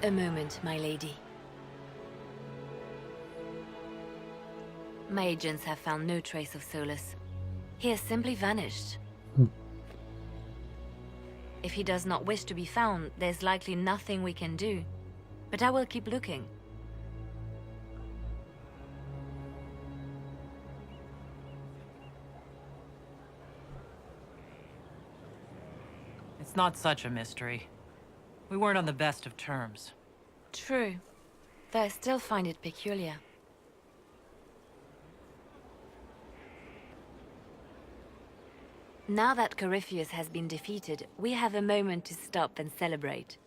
A moment, my lady. My agents have found no trace of Solus. He has simply vanished. If he does not wish to be found, there's likely nothing we can do. But I will keep looking. It's not such a mystery. We weren't on the best of terms. True, though I still find it peculiar. Now that Corypheus has been defeated, we have a moment to stop and celebrate.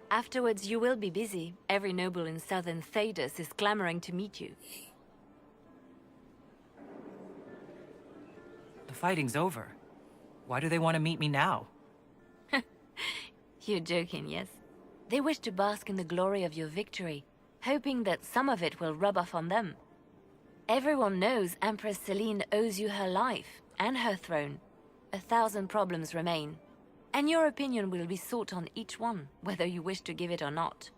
Afterwards, you will be busy. Every noble in southern Thedas is clamoring to meet you. The fighting's over. Why do they want to meet me now? You're joking, yes? They wish to bask in the glory of your victory, hoping that some of it will rub off on them. Everyone knows Empress Selene owes you her life and her throne. 1,000 problems remain, and your opinion will be sought on each one, whether you wish to give it or not.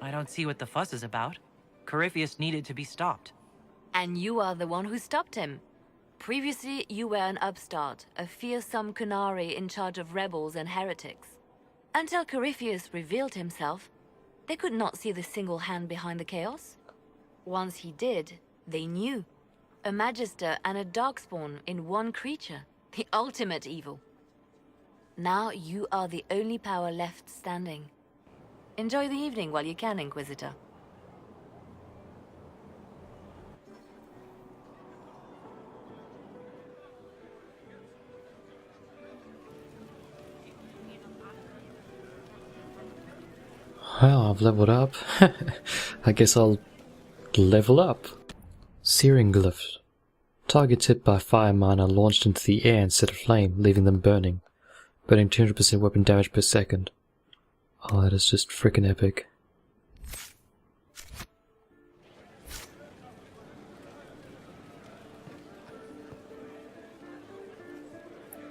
I don't see what the fuss is about. Corypheus needed to be stopped. And you are the one who stopped him. Previously, you were an upstart, a fearsome Qunari in charge of rebels and heretics. Until Corypheus revealed himself, they could not see the single hand behind the chaos. Once he did, they knew. A Magister and a Darkspawn in one creature, the ultimate evil. Now you are the only power left standing. Enjoy the evening while you can, Inquisitor. Well, I've leveled up. I guess I'll level up. Searing Glyph. Targets hit by fire mine are launched into the air and set aflame, leaving them burning. Burning 200% weapon damage per second. Oh, that is just freaking epic.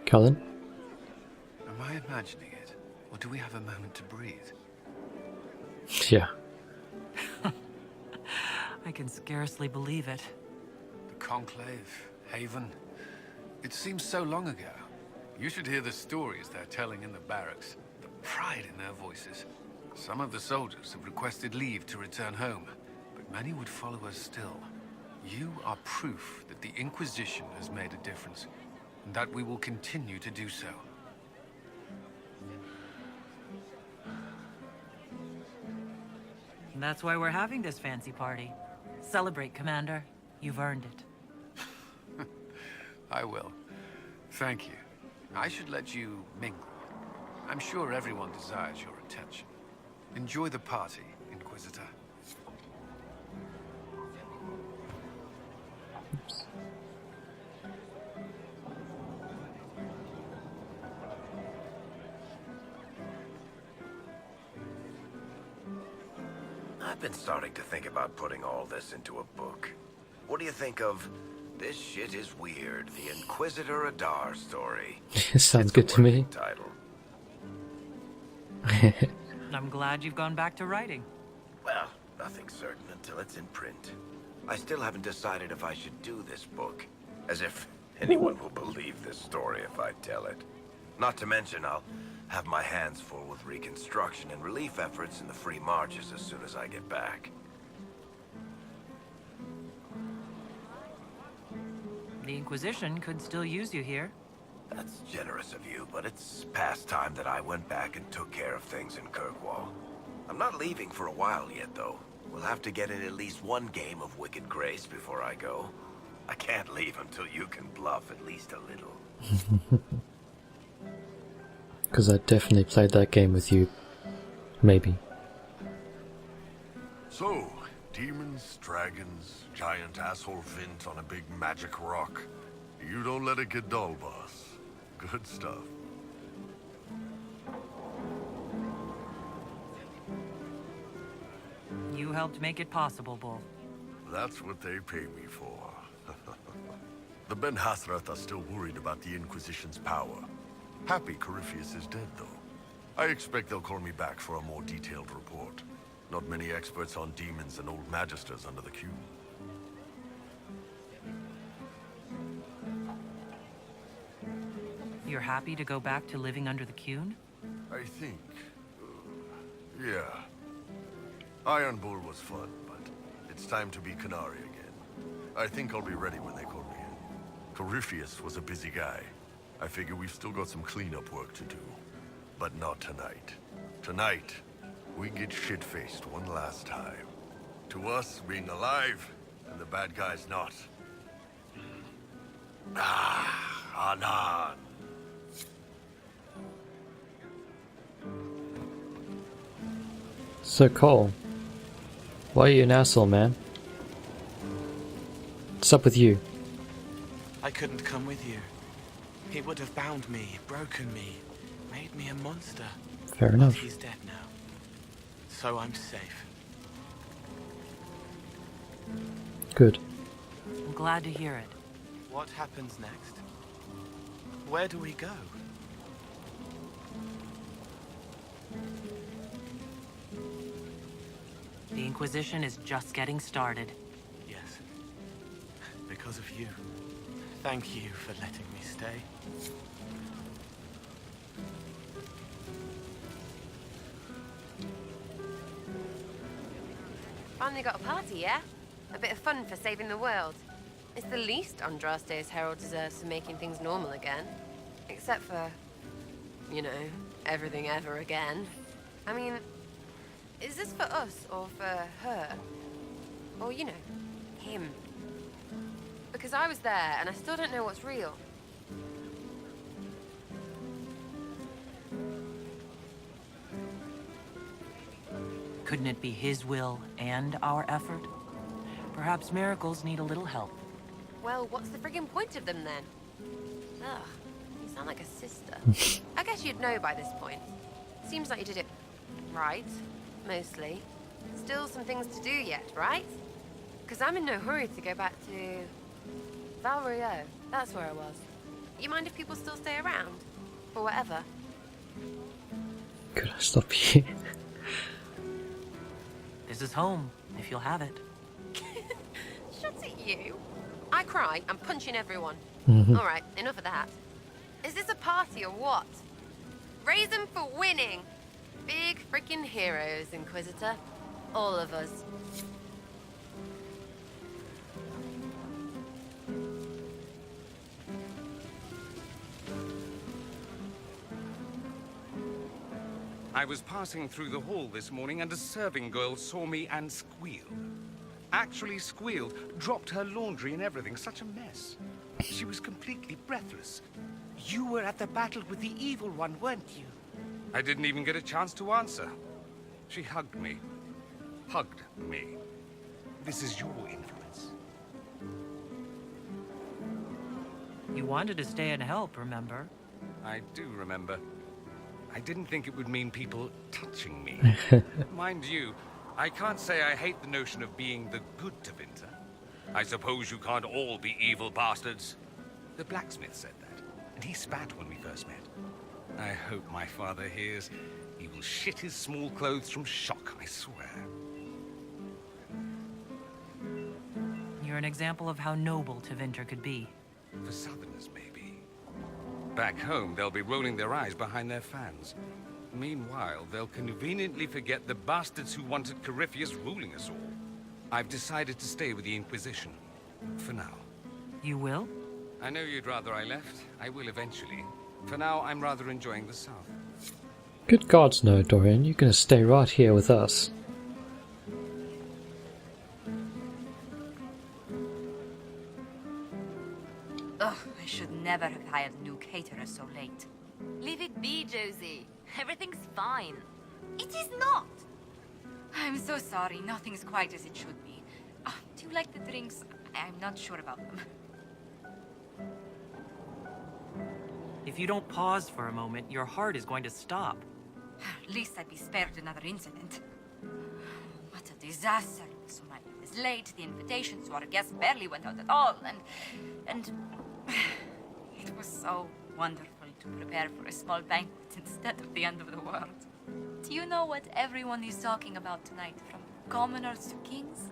Cullen? Am I imagining it? Or do we have a moment to breathe? Yeah. I can scarcely believe it. The Conclave, Haven. It seems so long ago. You should hear the stories they're telling in the barracks. The pride in their voices. Some of the soldiers have requested leave to return home, but many would follow us still. You are proof that the Inquisition has made a difference, and that we will continue to do so. And that's why we're having this fancy party. Celebrate, Commander. You've earned it. I will. Thank you. I should let you mingle. I'm sure everyone desires your attention. Enjoy the party, Inquisitor. I've been starting to think about putting all this into a book. What do you think of This Shit Is Weird, the Inquisitor Adar story? Sounds good to me. Title. I'm glad you've gone back to writing. Well, nothing's certain until it's in print. I still haven't decided if I should do this book. As if anyone will believe this story if I tell it. Not to mention, I'll have my hands full with reconstruction and relief efforts in the free marches as soon as I get back. The Inquisition could still use you here. That's generous of you, but it's past time that I went back and took care of things in Kirkwall. I'm not leaving for a while yet, though. We'll have to get in at least one game of Wicked Grace before I go. I can't leave until you can bluff at least a little. Because I definitely played that game with you. Maybe. So, demons, dragons, giant asshole Vint on a big magic rock. You don't let it get dull, boss. Good stuff. You helped make it possible, Bull. That's what they pay me for. The Ben Hathrath are still worried about the Inquisition's power. Happy Corypheus is dead, though. I expect they'll call me back for a more detailed report. Not many experts on demons and old magisters under the Q. You're happy to go back to living under the Qun? I think... yeah. Iron Bull was fun, but it's time to be Canary again. I think I'll be ready when they call me in. Corypheus was a busy guy. I figure we've still got some cleanup work to do. But not tonight. Tonight, we get shit-faced one last time. To us, being alive, and the bad guys not. Anan. So Cole, why are you an asshole, man? What's up with you? I couldn't come with you. He would have bound me, broken me, made me a monster. Fair But enough. he's dead now. So I'm safe. Good. I'm glad to hear it. What happens next? Where do we go? The Inquisition is just getting started. Yes. Because of you. Thank you for letting me stay. Finally got a party, yeah? A bit of fun for saving the world. It's the least Andraste's herald deserves for making things normal again. Except for, you know, everything ever again. I mean, is this for us or for her? Or, you know, him? Because I was there and I still don't know what's real. Couldn't it be his will and our effort? Perhaps miracles need a little help. Well, what's the friggin' point of them then? Ugh, you sound like a sister. I guess you'd know by this point. Seems like you did it right, mostly. Still some things to do yet, right? Because I'm in no hurry to go back to... Val Royeaux. That's where I was. You mind if people still stay around? For whatever? Could I stop you? This is home, if you'll have it. Shut it, you. I cry, I'm punching everyone. Mhm. Alright, enough of that. Is this a party or what? Raise them for winning! Big freaking heroes, Inquisitor. All of us. I was passing through the hall this morning and a serving girl saw me and squealed. Actually squealed, dropped her laundry and everything, such a mess. She was completely breathless. You were at the battle with the evil one, weren't you? I didn't even get a chance to answer. She hugged me. Hugged me. This is your influence. You wanted to stay and help, remember? I do remember. I didn't think it would mean people touching me. Mind you, I can't say I hate the notion of being the good Tevinter. I suppose you can't all be evil bastards. The blacksmith said that, and he spat when we first met. I hope my father hears. He will shit his small clothes from shock, I swear. You're an example of how noble Tevinter could be. For Southerners, maybe. Back home, they'll be rolling their eyes behind their fans. Meanwhile, they'll conveniently forget the bastards who wanted Corypheus ruling us all. I've decided to stay with the Inquisition. For now. You will? I know you'd rather I left. I will eventually. For now, I'm rather enjoying the South. Good gods, no, Dorian. You're gonna stay right here with us. Ugh, I should never have hired a new caterer so late. Leave it be, Josie. Everything's fine. It is not! I'm so sorry, nothing's quite as it should be. Do you like the drinks? I'm not sure about them. If you don't pause for a moment, your heart is going to stop. At least I'd be spared another incident. What a disaster. So many was late, the invitations to our guests barely went out at all, and It was so wonderful to prepare for a small banquet instead of the end of the world. Do you know what everyone is talking about tonight, from commoners to kings?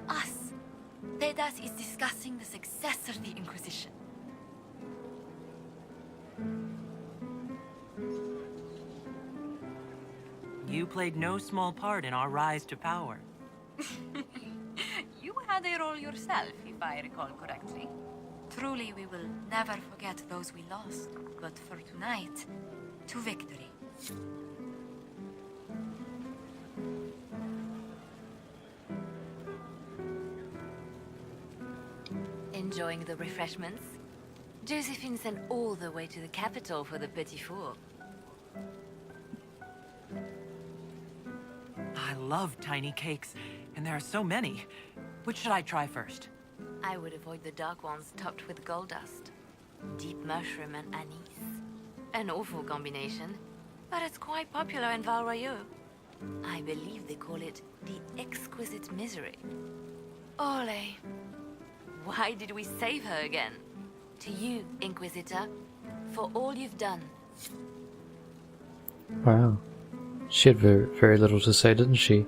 Us. Dedas is discussing the success of the Inquisition. You played no small part in our rise to power. You had a role yourself, if I recall correctly. Truly, we will never forget those we lost. But for tonight, to victory. Enjoying the refreshments? Josephine sent all the way to the capital for the petit four. I love tiny cakes, and there are so many. Which should I try first? I would avoid the dark ones topped with gold dust. Deep mushroom and anise. An awful combination, but it's quite popular in Val Royeaux. I believe they call it the exquisite misery. Ole. Why did we save her again? To you, Inquisitor, for all you've done. Wow. She had very, very little to say, didn't she?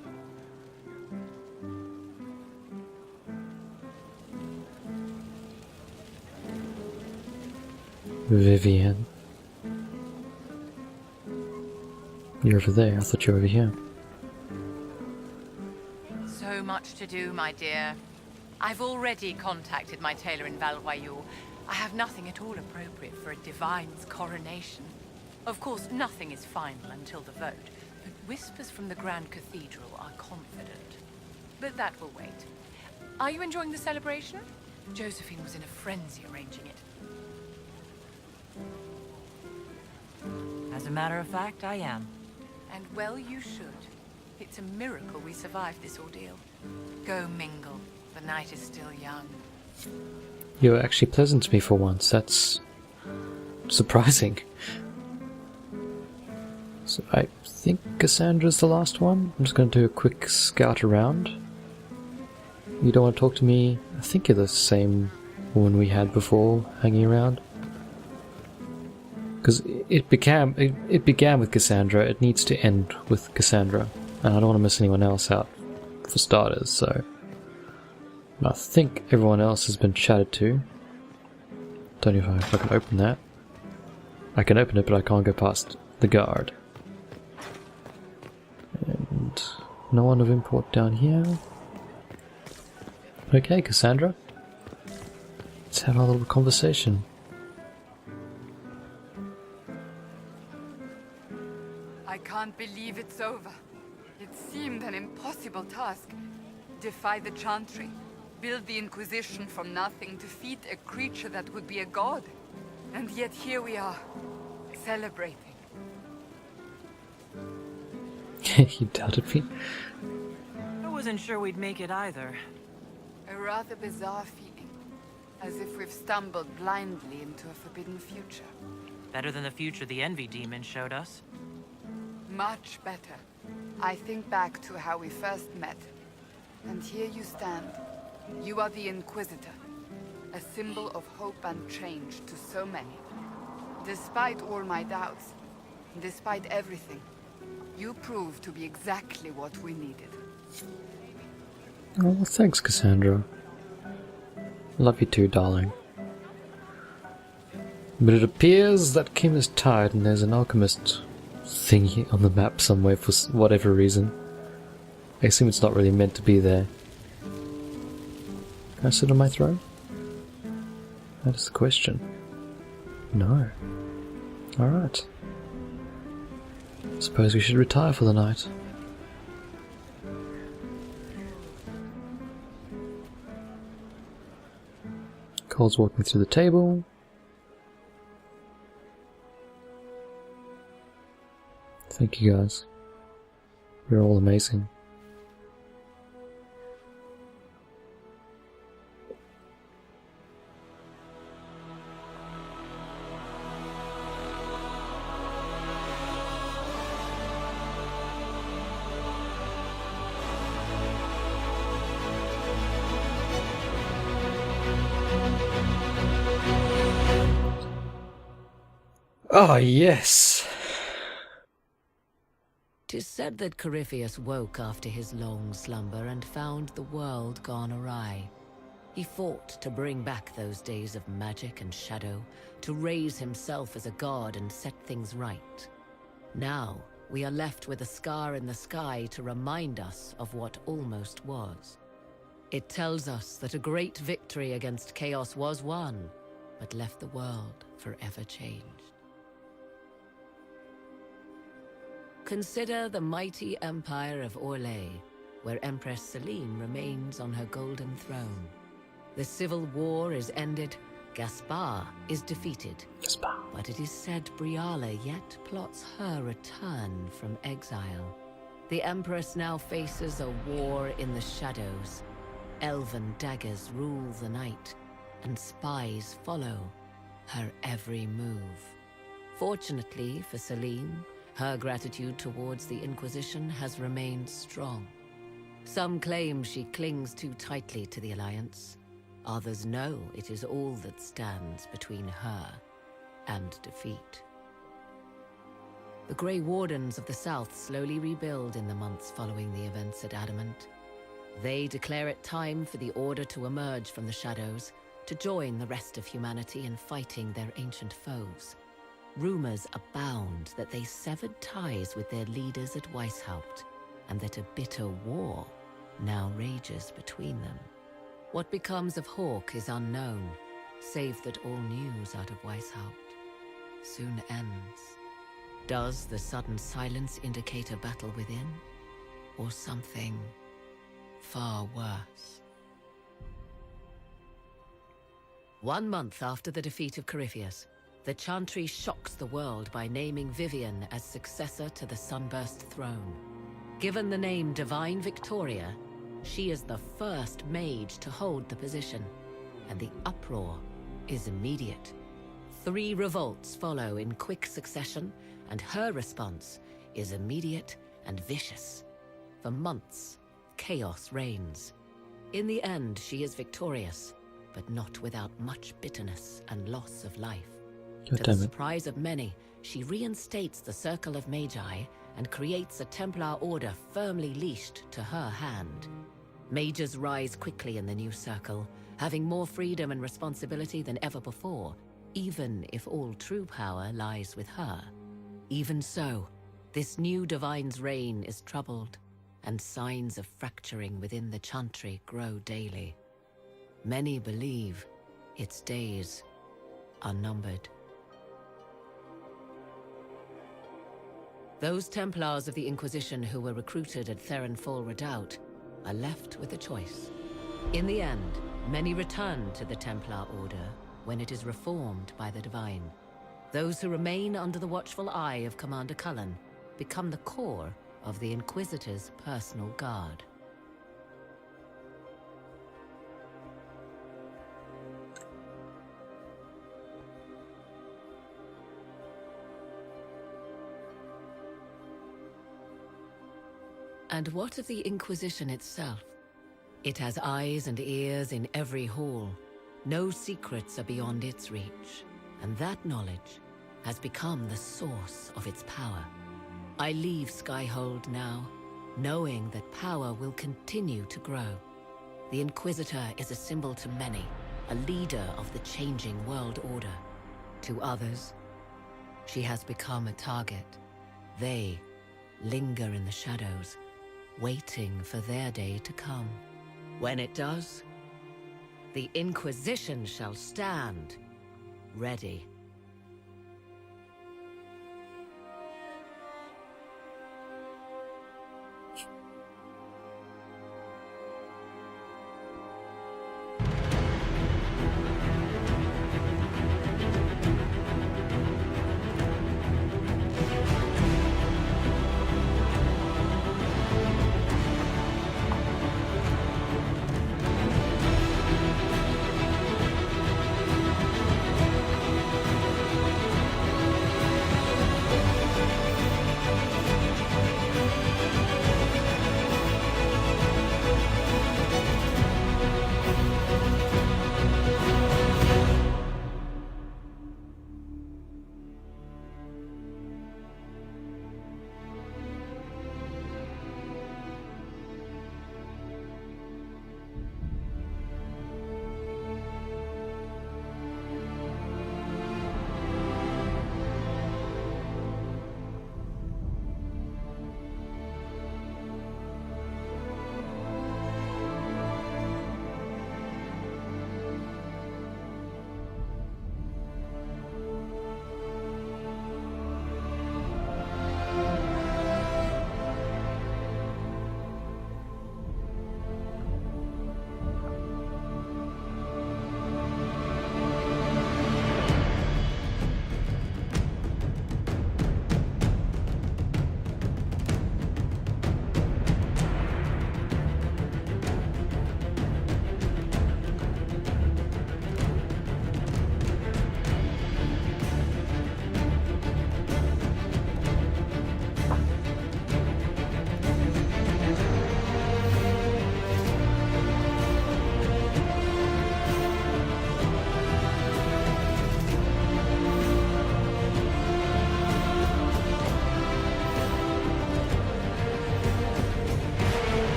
Vivienne. You're over there. I thought you were over here. So much to do, my dear. I've already contacted my tailor in Val Royeaux. I have nothing at all appropriate for a divine's coronation. Of course, nothing is final until the vote, but whispers from the Grand Cathedral are confident. But that will wait. Are you enjoying the celebration? Josephine was in a frenzy arranging it. As a matter of fact, I am. And well you should. It's a miracle we survived this ordeal. Go mingle. The night is still young. You were actually pleasant to me for once. That's surprising. So I think Cassandra's the last one. I'm just going to do a quick scout around. You don't want to talk to me? I think you're the same woman we had before, hanging around. Because it began with Cassandra. It needs to end with Cassandra, and I don't want to miss anyone else out, for starters. So I think everyone else has been chatted to. Don't know if I can open that. I can open it, but I can't go past the guard. And no one of import down here. Okay, Cassandra. Let's have our little conversation. I can't believe it's over. It seemed an impossible task. Defy the Chantry, build the Inquisition from nothing, defeat a creature that would be a god. And yet here we are, celebrating. You doubted me? I wasn't sure we'd make it either. A rather bizarre feeling, as if we've stumbled blindly into a forbidden future. Better than the future the Envy Demon showed us. Much better. I think back to how we first met, and here you stand. You are the Inquisitor, a symbol of hope and change to so many. Despite all my doubts, despite everything, you proved to be exactly what we needed. Oh, well, thanks, Cassandra. Love you too, darling. But it appears that Kim is tired and there's an alchemist thingy on the map somewhere for whatever reason. I assume it's not really meant to be there. Can I sit on my throne? That is the question. No. Alright. Suppose we should retire for the night. Cole's walking through the table. Thank you guys. You're all amazing. Oh, yes. 'Tis said that Corypheus woke after his long slumber and found the world gone awry. He fought to bring back those days of magic and shadow, to raise himself as a god and set things right. Now, we are left with a scar in the sky to remind us of what almost was. It tells us that a great victory against chaos was won, but left the world forever changed. Consider the mighty empire of Orlais, where Empress Celine remains on her golden throne. The civil war is ended, Gaspar is defeated. But it is said Briala yet plots her return from exile. The Empress now faces a war in the shadows. Elven daggers rule the night, and spies follow her every move. Fortunately for Celine, her gratitude towards the Inquisition has remained strong. Some claim she clings too tightly to the Alliance. Others know it is all that stands between her and defeat. The Grey Wardens of the South slowly rebuild in the months following the events at Adamant. They declare it time for the Order to emerge from the shadows, to join the rest of humanity in fighting their ancient foes. Rumors abound that they severed ties with their leaders at Weishaupt, and that a bitter war now rages between them. What becomes of Hawke is unknown, save that all news out of Weishaupt soon ends. Does the sudden silence indicate a battle within, or something far worse? 1 month after the defeat of Corypheus, the Chantry shocks the world by naming Vivienne as successor to the Sunburst throne. Given the name Divine Victoria, she is the first mage to hold the position, and the uproar is immediate. 3 revolts follow in quick succession, and her response is immediate and vicious. For months, chaos reigns. In the end, she is victorious, but not without much bitterness and loss of life. To the surprise of many, she reinstates the Circle of Magi and creates a Templar order firmly leashed to her hand. Mages rise quickly in the new circle, having more freedom and responsibility than ever before, even if all true power lies with her. Even so, this new Divine's reign is troubled, and signs of fracturing within the Chantry grow daily. Many believe its days are numbered. Those Templars of the Inquisition who were recruited at Therenfall Redoubt are left with a choice. In the end, many return to the Templar Order when it is reformed by the Divine. Those who remain under the watchful eye of Commander Cullen become the core of the Inquisitor's personal guard. And what of the Inquisition itself? It has eyes and ears in every hall. No secrets are beyond its reach, and that knowledge has become the source of its power. I leave Skyhold now, knowing that power will continue to grow. The Inquisitor is a symbol to many, a leader of the changing world order. To others, she has become a target. They linger in the shadows, waiting for their day to come. When it does, the Inquisition shall stand ready.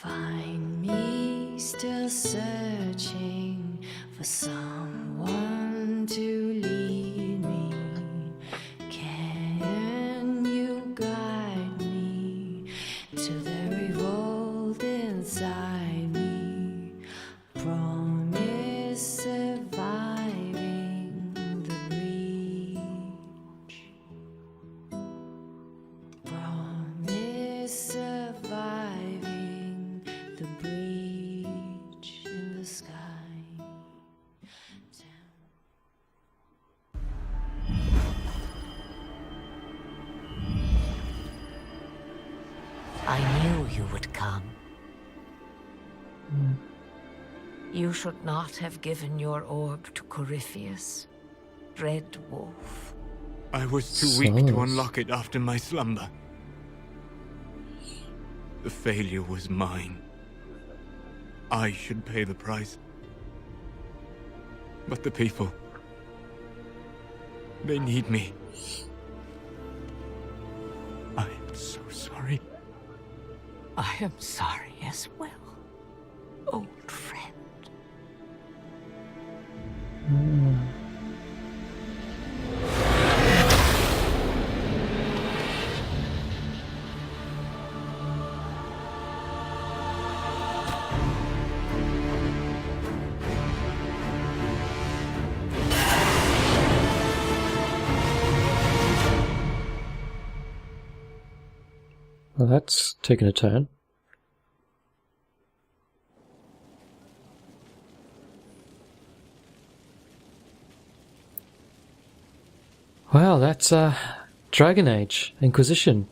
Find me still searching for someone to lead me. Can you guide me to the revolt inside me? Promise surviving the breach. Promise surviving the breach in the sky. I knew you would come. You should not have given your orb to Corypheus, Red Wolf. I was too weak to unlock it after my slumber. The failure was mine. I should pay the price. But the people... they need me. I am so sorry. I am sorry as well, old friend. Well, that's taken a turn. Well, that's Dragon Age Inquisition.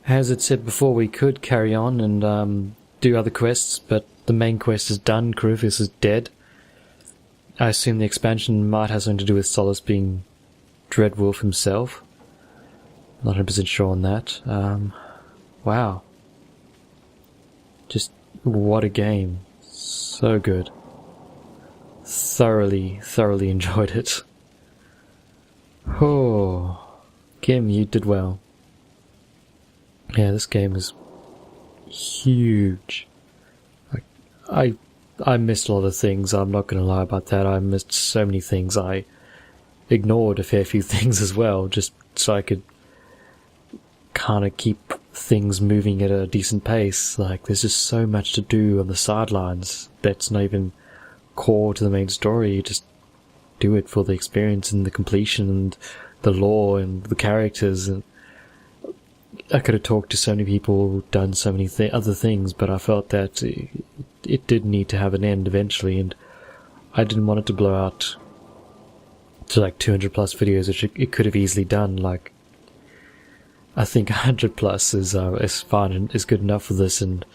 As it said before, we could carry on and do other quests, but the main quest is done. Corypheus is dead. I assume the expansion might have something to do with Solas being Dreadwolf himself. Not 100% sure on that. Wow. Just what a game. So good. Thoroughly enjoyed it. Oh, Kim, you did well. Yeah, this game is huge. I missed a lot of things, I'm not going to lie about that. I missed so many things. I ignored a fair few things as well, just so I could kind of keep things moving at a decent pace. Like, there's just so much to do on the sidelines that's not even core to the main story. You just do it for the experience and the completion and the lore and the characters. And I could have talked to so many people, done so many other things, but I felt that it did need to have an end eventually, and I didn't want it to blow out to like 200 plus videos, which it could have easily done. Like, I think 100 plus is fine and is good enough for this, and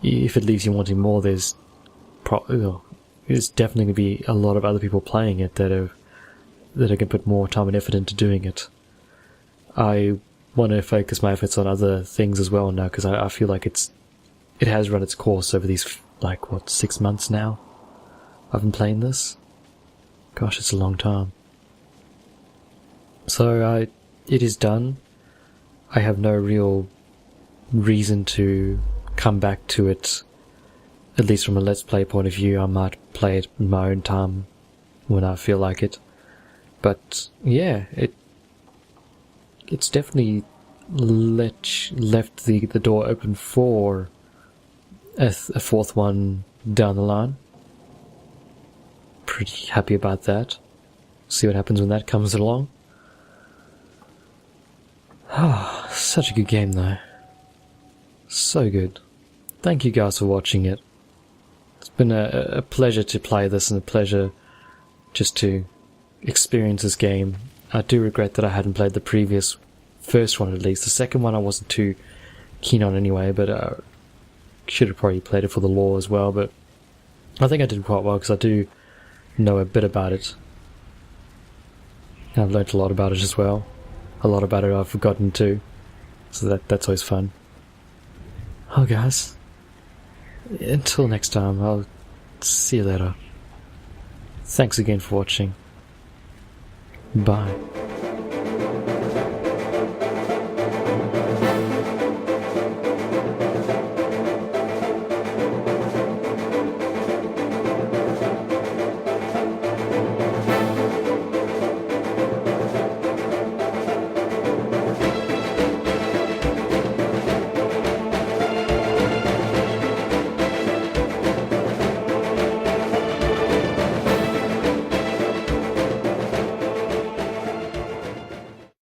if it leaves you wanting more, there's definitely going to be a lot of other people playing it that are going to put more time and effort into doing it. I want to focus my efforts on other things as well now, because I feel like it has run its course over these, 6 months now I've been playing this. Gosh, it's a long time. So it is done. I have no real reason to come back to it, at least from a Let's Play point of view. I might play it in my own time when I feel like it. But yeah, it's definitely left the door open for a fourth one down the line. Pretty happy about that. See what happens when that comes along. Oh, such a good game though. So good. Thank you guys for watching it. It's been a pleasure to play this, and a pleasure just to experience this game. I do regret that I hadn't played the first one at least. The second one I wasn't too keen on anyway, but should have probably played it for the lore as well. But I think I did quite well, because I do know a bit about it. I've learnt a lot about it as well. A lot about it I've forgotten too. So that's always fun. Oh guys, until next time, I'll see you later. Thanks again for watching. Bye.